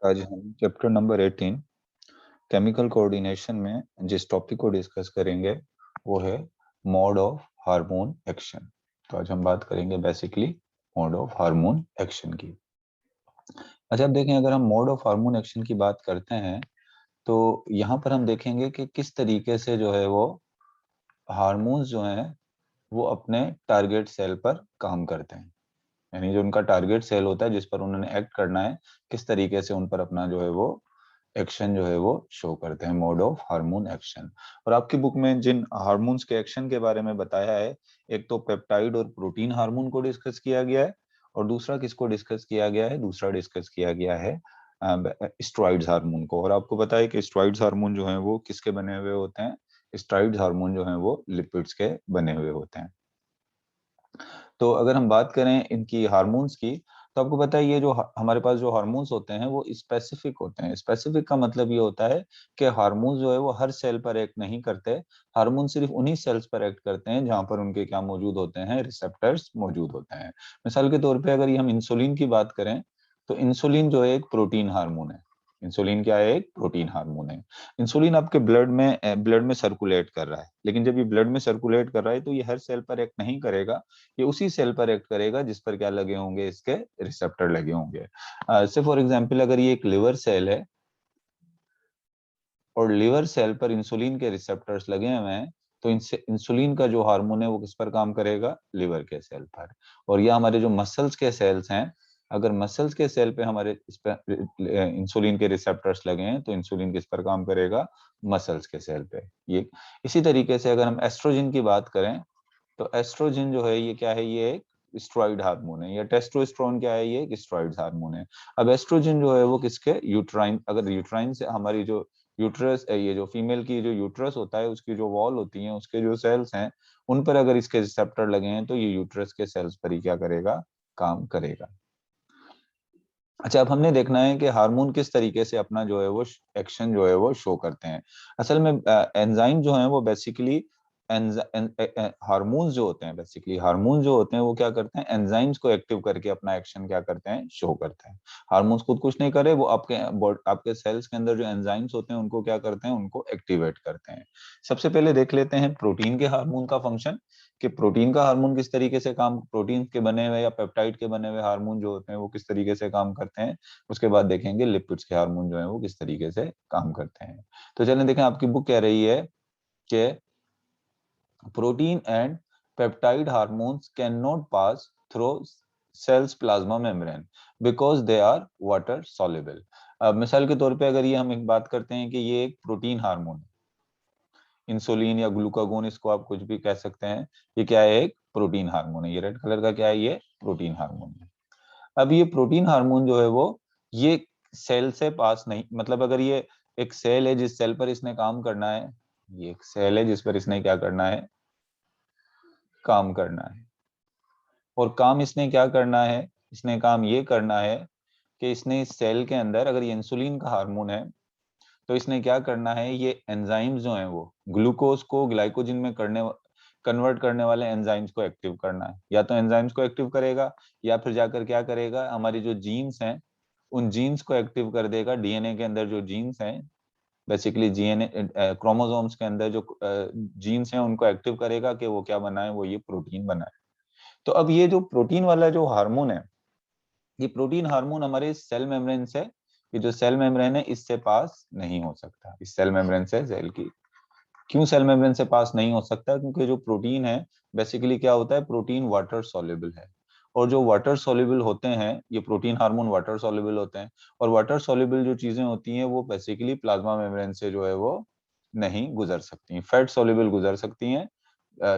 आज हम chapter number 18 chemical coordination में जिस टॉपिक को डिस्कस करेंगे वो है मोड ऑफ हार्मोन एक्शन। तो आज हम बात करेंगे basically mode of hormone action की। अच्छा, अब देखें, अगर हम मोड ऑफ हार्मोन एक्शन की बात करते हैं तो यहाँ पर हम देखेंगे कि किस तरीके से जो है वो हार्मोन्स जो हैं वो अपने टारगेट सेल पर काम करते हैं। यानी जो उनका टारगेट सेल होता है जिस पर उन्होंने एक्ट करना है, किस तरीके से उन पर अपना जो है वो एक्शन जो है वो शो करते हैं, मोड ऑफ हार्मोन एक्शन। और आपकी बुक में जिन हार्मोन्स के एक्शन के बारे में बताया है, एक तो पेप्टाइड और प्रोटीन हार्मोन को डिस्कस किया गया है, और दूसरा किसको डिस्कस किया गया है, दूसरा डिस्कस किया गया है स्टेरॉइड्स हार्मोन को। और आपको पता है कि स्टेरॉइड्स हार्मोन जो है वो किसके बने हुए होते हैं, स्टेरॉइड्स हार्मोन जो है वो लिपिड्स के बने हुए होते हैं। तो अगर हम बात करें इनकी हार्मोन्स की, तो आपको पता है ये जो हमारे पास जो हार्मोन्स होते हैं वो स्पेसिफिक होते हैं। स्पेसिफिक का मतलब ये होता है कि हार्मोन्स जो है वो हर सेल पर एक्ट नहीं करते। हार्मोन सिर्फ उन्हीं सेल्स पर एक्ट करते हैं जहां पर उनके क्या मौजूद होते हैं, रिसेप्टर्स मौजूद होते हैं। मिसाल के तौर पर अगर ये हम इंसुलिन की बात करें तो इंसुलिन जो है एक प्रोटीन हार्मोन है। इंसुलिन क्या है? एक प्रोटीन हार्मोन है। इंसुलिन आपके ब्लड में सर्कुलेट कर रहा है, लेकिन जब ये ब्लड में सर्कुलेट कर रहा है तो ये हर सेल पर एक्ट नहीं करेगा। ये उसी सेल पर एक्ट करेगा जिस पर क्या लगे होंगे, इसके रिसेप्टर लगे होंगे। से फॉर एग्जांपल अगर ये एक लिवर सेल है और लिवर सेल पर इंसुलिन के रिसेप्टर्स लगे हुए हैं, तो इनसे इंसुलिन का जो हार्मोन है वो किस पर काम करेगा? लिवर के सेल पर। और ये हमारे जो मसल्स के सेल्स हैं, अगर मसल्स के सेल पे हमारे इस पर इंसुलिन के रिसेप्टर्स लगे हैं तो इंसुलिन किस पर काम करेगा? मसल्स के सेल पे। ये इसी तरीके से अगर हम एस्ट्रोजन की बात करें तो एस्ट्रोजन जो है ये क्या है? ये एक स्टेरॉइड हार्मोन है। या टेस्टोस्टेरोन क्या है? ये एक स्टेरॉइड हार्मोन है। अब एस्ट्रोजन जो है वो किसके? यूट्राइन, अगर यूट्राइन से हमारी जो यूट्रस, ये जो फीमेल की जो यूट्रस होता है उसकी जो वॉल होती है, उसके जो सेल्स हैं, उन पर अगर इसके रिसेप्टर लगे हैं तो ये यूट्रस के सेल्स पर ही क्या करेगा? काम करेगा। अच्छा, अब हमने देखना है कि हार्मोन किस तरीके से अपना जो है वो एक्शन जो है वो शो करते हैं। असल में एंजाइम जो है वो बेसिकली हार्मोन्स जो होते हैं, बेसिकली हार्मोन्स जो होते हैं वो क्या करते हैं? एंजाइम्स को एक्टिव करके अपना एक्शन क्या करते हैं? शो करते हैं। हार्मोन्स खुद कुछ नहीं करे, वो आपके सेल्स के अंदर जो एंजाइम्स होते हैं उनको क्या करते हैं? उनको एक्टिवेट करते हैं। सबसे पहले देख लेते हैं प्रोटीन के हार्मोन का फंक्शन, कि प्रोटीन का हार्मोन किस तरीके से काम, प्रोटीन के बने हुए या पेप्टाइड के बने हुए हार्मोन जो होते हैं वो किस तरीके से काम करते हैं। उसके बाद देखेंगे लिपिड्स के हार्मोन जो है वो किस तरीके से काम करते हैं। तो चलें देखें, आपकी बुक कह रही है कि protein and peptide hormones can not pass through cells plasma membrane because they are water soluble. अब मिसाल के तौर पे अगर ये हम एक बात करते हैं कि ये एक प्रोटीन हार्मोन है, इंसुलिन या ग्लूकागोन, इसको आप कुछ भी कह सकते हैं, ये क्या है? एक प्रोटीन हार्मोन है। ये रेड कलर का क्या है? ये प्रोटीन हार्मोन है। अब ये प्रोटीन हार्मोन जो है वो ये सेल से पास नहीं, मतलब अगर ये एक सेल है जिस सेल पर इसने काम करना है, ये एक सेल है जिस पर इसने क्या करना है? काम करना है। और काम इसने क्या करना है? इसने काम ये करना है कि इसने इस सेल के अंदर, अगर ये इंसुलिन का हार्मोन है तो इसने क्या करना है? ये एंजाइम्स जो हैं वो ग्लूकोज को ग्लाइकोजन में कन्वर्ट करने वाले एंजाइम्स को एक्टिव करना है। या तो एंजाइम्स को एक्टिव करेगा या फिर जाकर क्या करेगा? हमारी जो जीन्स हैं उन जीन्स को एक्टिव कर देगा। डीएनए के अंदर जो जीन्स हैं, बेसिकली जीएनए क्रोमोसोम्स के अंदर जो जीन्स हैं उनको एक्टिव करेगा कि वो क्या बनाए? वो ये प्रोटीन बनाए। तो अब ये जो प्रोटीन वाला जो हार्मोन है, ये प्रोटीन हार्मोन हमारे सेल मेम्ब्रेन से, ये जो सेल मेम्ब्रेन है इससे पास नहीं हो सकता। इस सेल मेम्ब्रेन से सेल की, क्यों सेल मेम्ब्रेन से पास नहीं हो सकता? क्योंकि जो प्रोटीन है बेसिकली क्या होता है? प्रोटीन वाटर सॉल्युबल है। और जो वाटर सॉल्युबल होते हैं, ये प्रोटीन हार्मोन वाटर सॉल्युबल होते हैं। और वाटर सॉल्युबल जो चीजें होती हैं वो बेसिकली प्लाज्मा मेम्ब्रेन से जो है वो नहीं गुजर सकती। फैट सॉल्युबल गुजर सकती हैं,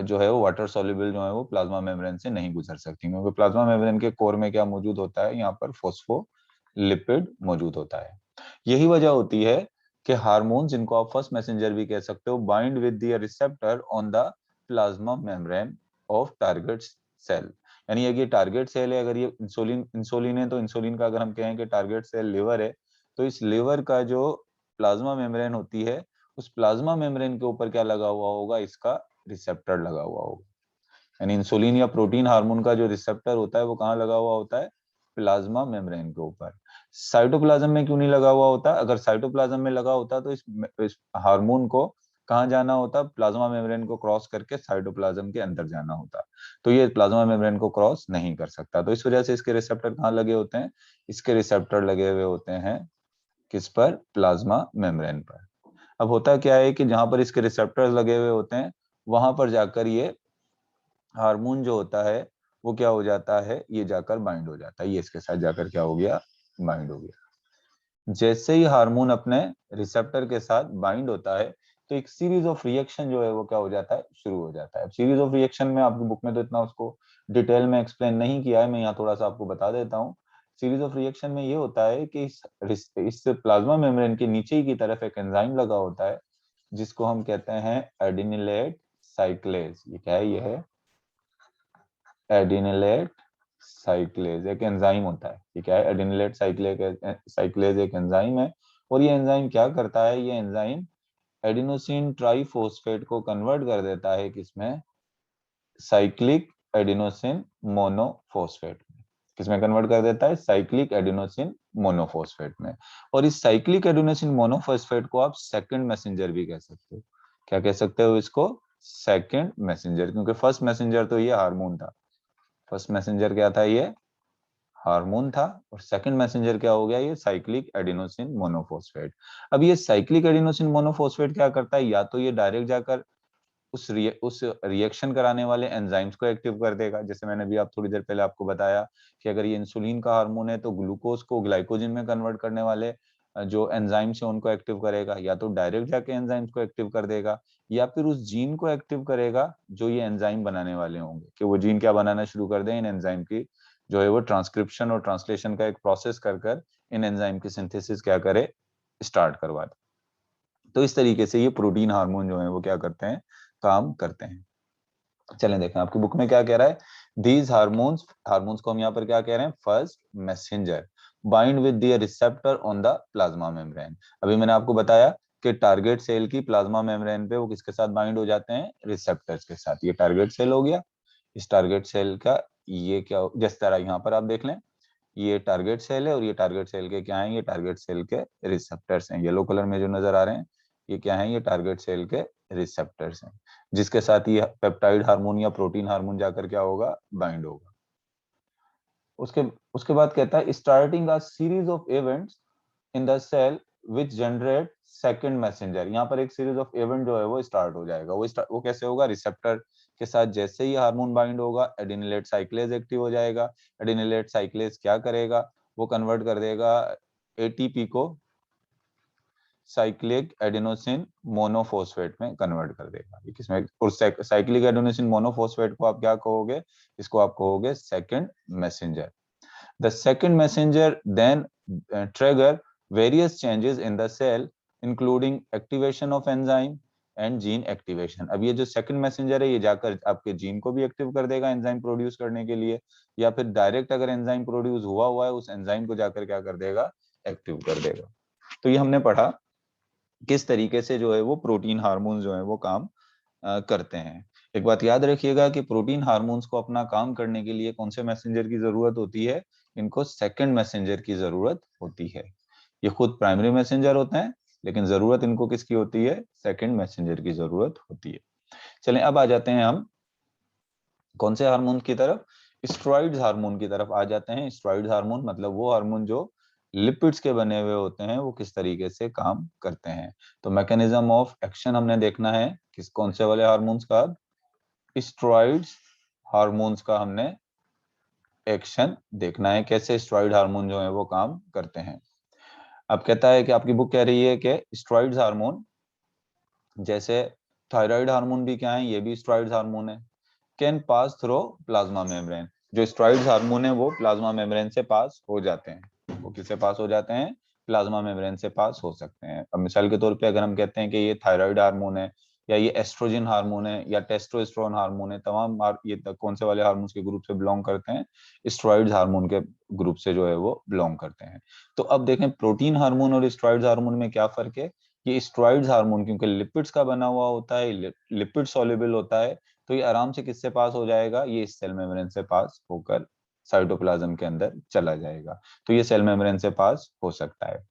जो है वो वाटर सॉल्युबल जो है वो प्लाज्मा मेम्ब्रेन से नहीं गुजर सकती, क्योंकि प्लाज्मा मेम्ब्रेन के कोर में क्या मौजूद होता है? यहाँ पर फोस्फोलिपिड मौजूद होता है। यही वजह होती है कि हार्मोन, जिनको आप फर्स्ट मैसेंजर भी कह सकते हो, bind with the receptor on the plasma membrane of target cell. यानी ये टारगेट सेल है, अगर ये इंसुलिन इंसुलिन है तो इंसुलिन का अगर हम कहें कि टारगेट सेल लिवर है, तो इस लिवर का जो प्लाज्मा मेम्ब्रेन होती है, उस प्लाज्मा मेम्ब्रेन के ऊपर क्या लगा हुआ होगा? इसका रिसेप्टर लगा हुआ होगा। यानी इंसुलिन या प्रोटीन हार्मोन का जो रिसेप्टर होता है वो कहाँ लगा हुआ होता है? प्लाज्मा मेम्ब्रेन के ऊपर। साइटोप्लाज्म में क्यों नहीं लगा हुआ होता? अगर साइटोप्लाज्म में लगा होता तो इस हार्मोन को कहाँ जाना होता? प्लाज्मा मेम्ब्रेन को क्रॉस करके साइटोप्लाज्म के अंदर जाना होता। तो ये प्लाज्मा मेम्ब्रेन को क्रॉस नहीं कर सकता, तो इस वजह से इसके रिसेप्टर कहाँ लगे होते हैं? इसके रिसेप्टर लगे हुए होते हैं किस पर? प्लाज्मा मेम्ब्रेन पर। अब होता क्या है कि जहां पर इसके रिसेप्टर्स लगे हुए होते हैं वहां पर जाकर ये हार्मोन जो होता है वो क्या हो जाता है? ये जाकर बाइंड हो जाता है, ये इसके साथ जाकर क्या हो गया? बाइंड हो गया। जैसे ही हार्मोन अपने रिसेप्टर के साथ बाइंड होता है तो एक सीरीज ऑफ रिएक्शन जो है वो क्या हो जाता है? शुरू हो जाता है। सीरीज ऑफ रिएक्शन में आपकी बुक में तो इतना उसको डिटेल में एक्सप्लेन नहीं किया है, मैं यहाँ थोड़ा सा आपको बता देता हूँ। सीरीज ऑफ रिएक्शन में ये होता है कि इस प्लाज्मा मेम्ब्रेन के नीचे ही की तरफ एक एंजाइम लगा होता है जिसको हम कहते हैं एडिनिलेट साइक्लेज। ये क्या है? ये है एडिनिलेट साइक्लेज, एक एंजाइम होता है। ये क्या है? एडिनिलेट साइक्लेज एक एंजाइम है। और ये एंजाइम क्या करता है? ये एंजाइम एडिनोसिन ट्राइफॉस्फेट को कन्वर्ट कर देता है किसमें? साइक्लिक एडिनोसिन मोनोफॉस्फेट में। किसमें कन्वर्ट कर देता है? साइक्लिक एडिनोसिन मोनोफॉस्फेट में। और इस साइक्लिक एडिनोसिन मोनोफॉस्फेट को आप सेकंड मैसेंजर भी कह सकते हो। क्या कह सकते हो इसको? सेकंड मैसेंजर, क्योंकि फर्स्ट मैसेंजर तो ये हार्मोन था। फर्स्ट मैसेंजर क्या था? ये हार्मोन था। और सेकंड मैसेंजर क्या हो गया? ये साइक्लिक एडिनोसिन मोनोफॉस्फेट। अब ये साइक्लिक एडिनोसिन मोनोफॉस्फेट क्या करता है? या तो ये डायरेक्ट जाकर उस रिएक्शन कराने वाले एंजाइम्स को एक्टिव कर देगा, जैसे मैंने भी आप थोड़ी देर पहले आपको बताया कि अगर ये इंसुलिन का हार्मोन है तो ग्लूकोज को ग्लाइकोजन में कन्वर्ट करने वाले जो एंजाइम्स है उनको एक्टिव करेगा, या तो डायरेक्ट जाके एंजाइम्स को एक्टिव कर देगा, या फिर उस जीन को एक्टिव करेगा जो ये एंजाइम बनाने वाले होंगे, कि वो जीन क्या बनाना शुरू कर दें? इन एंजाइम की जो है वो ट्रांसक्रिप्शन और ट्रांसलेशन का एक प्रोसेस कर इन एंजाइम की सिंथेसिस क्या करे? स्टार्ट करवा दे। तो इस तरीके से ये प्रोटीन हार्मोन जो है वो क्या करते हैं? काम करते हैं। चलें देखें आपकी बुक में क्या कह रहा है। दीज हार्मोन्स, हार्मोन्स को हम यहाँ पर क्या कह रहे हैं? First messenger bind with the receptor on the plasma membrane. अभी मैंने आपको बताया कि टारगेट सेल की प्लाज्मा मेम्ब्रेन पे वो किसके साथ बाइंड हो जाते हैं? रिसेप्टर्स के साथ। ये टारगेट सेल हो गया। इस टारगेट सेल का ये क्या, जिस तरह यहाँ पर आप देख लें, ये टारगेट सेल है और ये टारगेट सेल के क्या है? ये टारगेट सेल के रिसेप्टर्स हैं। येलो कलर में जो नजर आ रहे हैं ये क्या है? ये टारगेट सेल के रिसेप्टर्स हैं, जिसके साथ ये पेप्टाइड हार्मोन या प्रोटीन हार्मोन जाकर क्या होगा? बाइंड होगा। उसके उसके बाद कहता है starting a series of events in the cell which generate second messenger. यहाँ पर एक सीरीज ऑफ इवेंट जो है वो स्टार्ट हो जाएगा। वो कैसे होगा? रिसेप्टर के साथ जैसे ही हार्मोन बाइंड होगा एडिनिलेट साइक्लेज एक्टिव हो जाएगा। एडिनिलेट साइक्लेज क्या करेगा? वो कन्वर्ट कर देगा एटीपी को साइक्लिक एडिनोसिन मोनोफॉस्फेट में कन्वर्ट कर देगा। ये किसमें? और साइक्लिक एडिनोसिन मोनोफॉस्फेट को आप क्या कहोगे? इसको आप कहोगे second messenger. The second messenger then trigger various changes in the cell, including activation of enzyme and gene activation. अब ये जो second messenger है ये जाकर आपके जीन को भी एक्टिव कर देगा एंजाइम प्रोड्यूस करने के लिए, या फिर डायरेक्ट अगर एंजाइम प्रोड्यूस हुआ है उस एंजाइम को जाकर क्या कर देगा? एक्टिव कर देगा। तो ये हमने पढ़ा किस तरीके से जो है वो प्रोटीन हार्मोन जो है वो काम करते हैं। एक बात याद रखिएगा कि प्रोटीन हार्मोन्स को अपना काम करने के लिए कौन से मैसेंजर की जरूरत होती है? इनको सेकंड मैसेंजर की जरूरत होती है। ये खुद प्राइमरी मैसेंजर होते हैं लेकिन जरूरत इनको किसकी होती है? सेकंड मैसेंजर की जरूरत होती है। चलें अब आ जाते हैं हम कौन से हार्मोन की तरफ? स्टेरॉइड्स हार्मोन की तरफ आ जाते हैं। स्टेरॉइड्स हार्मोन मतलब वो हार्मोन जो लिपिड्स के बने हुए होते हैं, वो किस तरीके से काम करते हैं। तो मैकेनिज्म ऑफ एक्शन हमने देखना है किस कौन से वाले हार्मोन्स का? स्टेरॉइड्स हार्मोन्स का हमने एक्शन देखना है, कैसे स्टेरॉइड हार्मोन जो है वो काम करते हैं। अब कहता है कि आपकी बुक कह रही है कि स्टेरॉइड्स हार्मोन जैसे थायराइड हार्मोन भी क्या है? ये भी स्टेरॉइड्स हार्मोन है। Can pass through plasma membrane. जो स्टेरॉइड्स हार्मोन है वो प्लाज्मा मेम्ब्रेन से पास हो जाते हैं। वो किससे पास हो जाते हैं? प्लाज्मा मेम्ब्रेन से पास हो सकते हैं। अब मिसाल के तौर पे अगर हम कहते हैं कि ये थायराइड हार्मोन है, या ये एस्ट्रोजन हार्मोन है, या टेस्टोस्टेरोन हार्मोन है, तमाम ये कौन से वाले हार्मोन्स के ग्रुप से बिलोंग करते हैं? स्टेरॉइड्स हार्मोन के ग्रुप से जो है वो बिलोंग करते हैं। तो अब देखें प्रोटीन हार्मोन और स्टेरॉइड्स हार्मोन में क्या फर्क है। ये स्टेरॉइड्स हार्मोन क्योंकि लिपिड्स का बना हुआ होता है, लिपिड सॉल्युबल होता है, तो ये आराम से किससे पास हो जाएगा? ये इस सेल मेम्ब्रेन से पास होकर साइटोप्लाज्म के अंदर चला जाएगा। तो ये सेल मेम्ब्रेन से पास हो सकता है।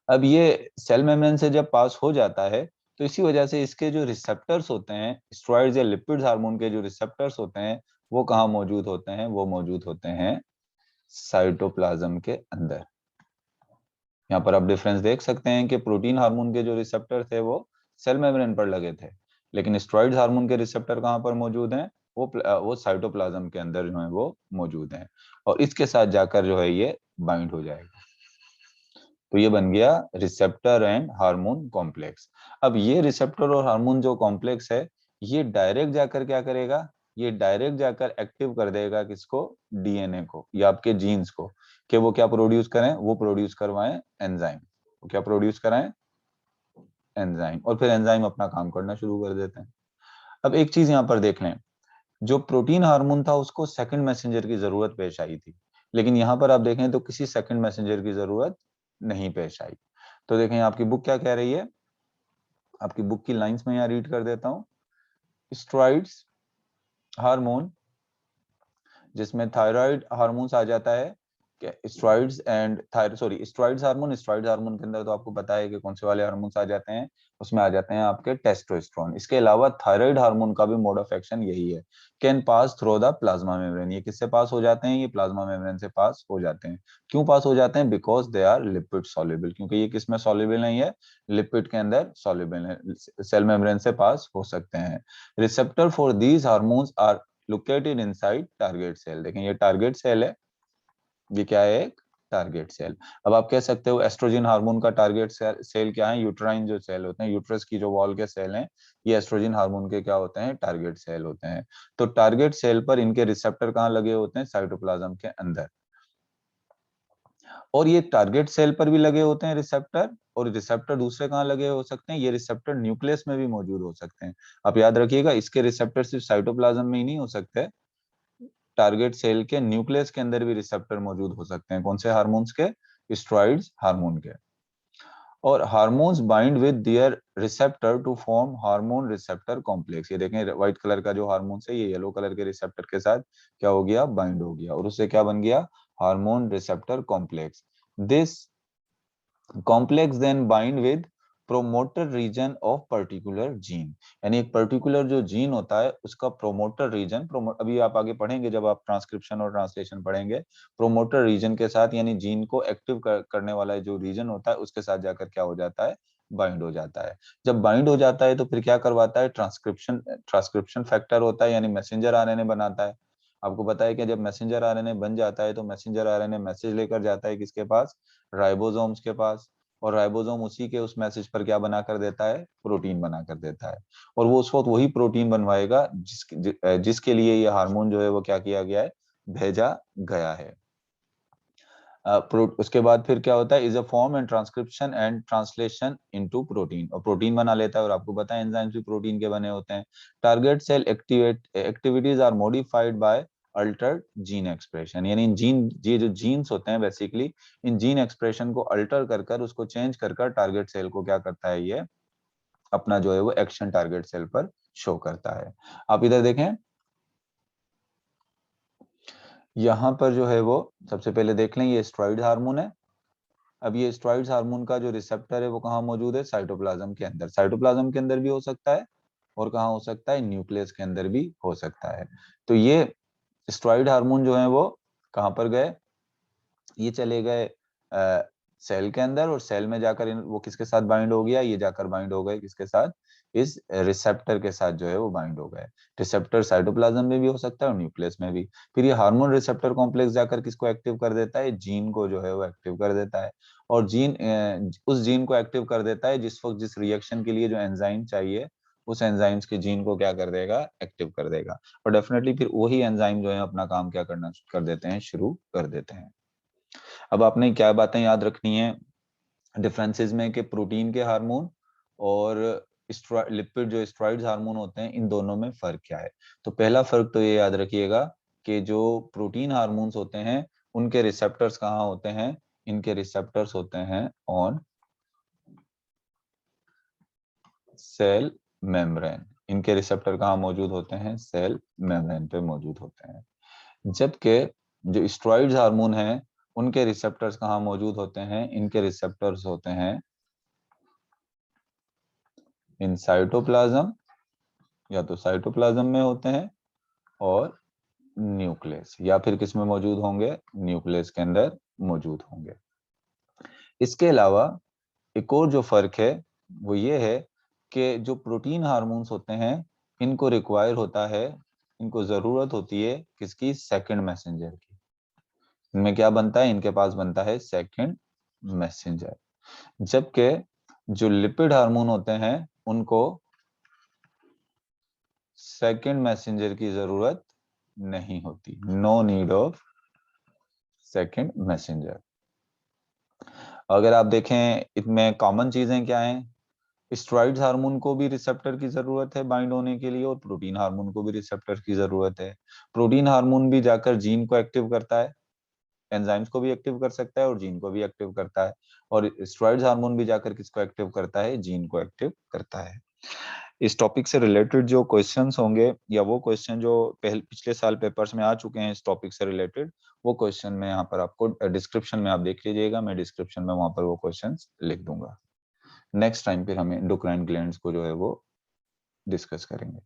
अब ये सेल मेम्ब्रेन से जब पास हो जाता है तो इसी वजह से इसके जो रिसेप्टर्स होते हैं, स्टेरॉइड्स या लिपिड्स हार्मोन के जो रिसेप्टर्स होते हैं वो कहाँ मौजूद होते हैं? वो मौजूद होते हैं साइटोप्लाज्म के अंदर। यहाँ पर आप डिफरेंस देख सकते हैं कि प्रोटीन हार्मोन के जो रिसेप्टर थे वो सेल मेम्ब्रेन पर लगे थे, लेकिन स्टेरॉइड हार्मोन के रिसेप्टर कहाँ पर मौजूद हैं? वो साइटोप्लाज्म के अंदर जो है वो मौजूद हैं, और इसके साथ जाकर जो है ये बाइंड हो जाएगा। तो ये बन गया रिसेप्टर एंड हार्मोन कॉम्प्लेक्स। अब ये रिसेप्टर और हार्मोन जो कॉम्प्लेक्स है ये डायरेक्ट जाकर क्या करेगा? ये डायरेक्ट जाकर एक्टिव कर देगा किसको? डीएनए को या आपके जीन्स को, कि वो क्या प्रोड्यूस करें? वो प्रोड्यूस करवाएं एंजाइम। वो क्या प्रोड्यूस कराएं? एंजाइम। और फिर एंजाइम अपना काम करना शुरू कर देते हैं। अब एक चीज यहाँ पर देख लें, जो प्रोटीन हार्मोन था उसको सेकंड मैसेंजर की जरूरत पेश आई थी, लेकिन यहाँ पर आप देखें तो किसी सेकंड मैसेंजर की जरूरत नहीं पेश आई। तो देखें आपकी बुक क्या कह रही है, आपकी बुक की लाइंस में यहाँ रीड कर देता हूँ। स्टेरॉइड्स हार्मोन, जिसमें थायराइड हार्मोन्स आ जाता है, स्टेरॉइड्स एंड स्टेरॉइड्स हार्मोन के अंदर तो आपको पता है कि कौन से वाले हार्मोन्स आ जाते हैं, उसमें आ जाते हैं आपके टेस्टोस्टेरोन। इसके अलावा थायराइड हार्मोन का भी मोड ऑफ एक्शन यही है, can pass through the plasma membrane. ये किससे पास हो जाते हैं? ये प्लाज्मा मेम्ब्रेन से पास हो जाते हैं। क्यों पास हो जाते हैं? Because they are lipid soluble, क्योंकि ये किसमें सॉल्युबल नहीं है? लिपिड के अंदर सॉल्युबल है, सेल मेम्ब्रेन से पास हो सकते हैं। Receptor for these hormones are located inside target cell. देखें ये टारगेट सेल है, ये क्या है? एक टारगेट सेल। अब आप कह सकते हो एस्ट्रोजन हार्मोन का टारगेट सेल क्या है? यूट्राइन जो सेल होते हैं, यूट्रस की जो वॉल के सेल हैं, ये एस्ट्रोजन हार्मोन के क्या होते हैं? टारगेट सेल होते हैं। तो टारगेट सेल पर इनके रिसेप्टर कहाँ लगे होते हैं? साइटोप्लाज्म के अंदर। और ये टारगेट सेल पर भी लगे होते हैं रिसेप्टर, और रिसेप्टर दूसरे कहाँ लगे हो सकते हैं? ये रिसेप्टर न्यूक्लियस में भी मौजूद हो सकते हैं। आप याद रखिएगा इसके रिसेप्टर सिर्फ साइटोप्लाज्म में ही नहीं हो सकते, टारगेट सेल के न्यूक्लियस के अंदर भी रिसेप्टर मौजूद हो सकते हैं। कौन से हार्मोन्स के? स्टेरॉइड्स हार्मोन के। और hormones bind with their receptor to form hormone receptor complex. ये देखें व्हाइट कलर का जो हार्मोन्स है ये येलो कलर के रिसेप्टर के साथ क्या हो गया? बाइंड हो गया, और उससे क्या बन गया? Hormone receptor complex. This complex then bind with promoter region of particular gene. यानी एक पर्टिकुलर जो जीन होता है उसका प्रोमोटर रीजन, अभी आप आगे पढ़ेंगे जब आप ट्रांसक्रिप्शन और ट्रांसलेशन पढ़ेंगे, प्रोमोटर रीजन के साथ, यानी जीन को एक्टिव करने वाला जो रीजन होता है उसके साथ जाकर क्या हो जाता है? बाइंड हो जाता है। जब बाइंड हो जाता है तो फिर क्या करवाता है? ट्रांसक्रिप्शन फैक्टर होता है, यानी मैसेंजर आरएनए बनाता है। आपको पता है कि जब मैसेंजर आरएनए बन जाता है तो मैसेंजर आरएनए मैसेज लेकर जाता है किसके पास? राइबोसोम्स के पास। और राइबोसोम उसी के उस मैसेज पर क्या बना कर देता है? प्रोटीन बना कर देता है। और वो उस वक्त वही प्रोटीन बनवाएगा जिसके लिए ये हार्मोन जो है वो क्या किया गया है? भेजा गया है। उसके बाद फिर क्या होता है? Is a form and transcription and translation into protein, और प्रोटीन बना लेता है। और आपको पता है एंजाइम्स भी प्रोटीन के बने होते हैं। Target cell activities are modified by altered gene expression, यानी ये जो जीन्स होते हैं बेसिकली, इन जीन एक्सप्रेशन को अल्टर कर कर उसको चेंज कर कर टारगेट सेल को क्या करता है? ये अपना जो है वो एक्शन टारगेट सेल पर शो करता है। आप इधर देखें, यहाँ पर जो है वो सबसे पहले देख लें ये स्टेरॉइड हार्मोन है। अब ये स्टेरॉइड हार्मोन का जो रिसेप्टर है वो कहाँ मौजूद है? साइटोप्लाज्म के अंदर। साइटोप्लाज्म के अंदर भी हो सकता है, और कहाँ हो सकता है? न्यूक्लियस के अंदर भी हो सकता है। तो ये स्टेरॉइड हार्मोन जो है वो कहाँ पर गए? ये चले गए सेल के अंदर, और सेल में जाकर वो किसके साथ बाइंड हो गया? ये जाकर बाइंड हो गए किसके साथ? इस रिसेप्टर के साथ जो है वो बाइंड हो गए। रिसेप्टर साइटोप्लाज्म में भी हो सकता है और न्यूक्लियस में भी। फिर ये हार्मोन रिसेप्टर कॉम्प्लेक्स जाकर किसको एक्टिव कर देता है? जीन को जो है वो एक्टिव कर देता है। और उस जीन को एक्टिव कर देता है जिस वक्त जिस रिएक्शन के लिए जो एंजाइम चाहिए, उस एंजाइम्स के जीन को क्या कर देगा? एक्टिव कर देगा। और डेफिनेटली फिर वही एंजाइम जो है अपना काम क्या करना कर देते हैं? शुरू कर देते हैं। अब आपने क्या बातें याद रखनी है डिफरेंसेस में, कि प्रोटीन के हार्मोन और लिपिड जो स्टेरॉइड्स हार्मोन होते हैं इन दोनों में फर्क क्या है? तो पहला फर्क तो ये याद रखिएगा कि जो प्रोटीन हार्मोन्स होते हैं उनके रिसेप्टर्स कहाँ होते हैं? इनके रिसेप्टर्स होते हैं ऑन सेल मेम्ब्रेन। इनके रिसेप्टर कहाँ मौजूद होते हैं? सेल मेम्ब्रेन पे मौजूद होते हैं। जबकि जो स्टेरॉइड्स हार्मोन है उनके रिसेप्टर्स कहाँ मौजूद होते हैं? इनके रिसेप्टर्स होते हैं इन साइटोप्लाज्म, या तो साइटोप्लाज्म में होते हैं और न्यूक्लियस, या फिर किस में मौजूद होंगे? न्यूक्लियस के अंदर मौजूद होंगे। इसके अलावा एक और जो फर्क है वो ये है कि जो प्रोटीन हार्मोन्स होते हैं इनको रिक्वायर होता है, इनको जरूरत होती है किसकी? सेकंड मैसेंजर की। इनमें क्या बनता है? इनके पास बनता है सेकंड मैसेंजर। जबकि जो लिपिड हार्मोन होते हैं उनको सेकंड मैसेंजर की जरूरत नहीं होती, no need of second messenger. अगर आप देखें इसमें कॉमन चीजें क्या हैं? स्टेरॉइड्स हार्मोन को भी रिसेप्टर की जरूरत है बाइंड होने के लिए, और प्रोटीन हार्मोन को भी रिसेप्टर की जरूरत है। प्रोटीन हार्मोन भी जाकर जीन को एक्टिव करता है, एंजाइम्स को भी एक्टिव कर सकता है और जीन को भी एक्टिव करता है, और स्टेरॉइड्स हार्मोन भी जाकर किसको एक्टिव करता है? जीन को एक्टिव करता है। इस टॉपिक से रिलेटेड जो क्वेश्चंस होंगे या वो क्वेश्चन जो पिछले साल पेपर्स में आ चुके हैं इस टॉपिक से रिलेटेड, वो क्वेश्चन मैं यहाँ पर आपको डिस्क्रिप्शन में आप देख लीजिएगा, मैं डिस्क्रिप्शन में वहां पर वो क्वेश्चंस लिख दूंगा। नेक्स्ट टाइम फिर हम एंडोक्राइन ग्लैंड्स को जो है वो डिस्कस करेंगे।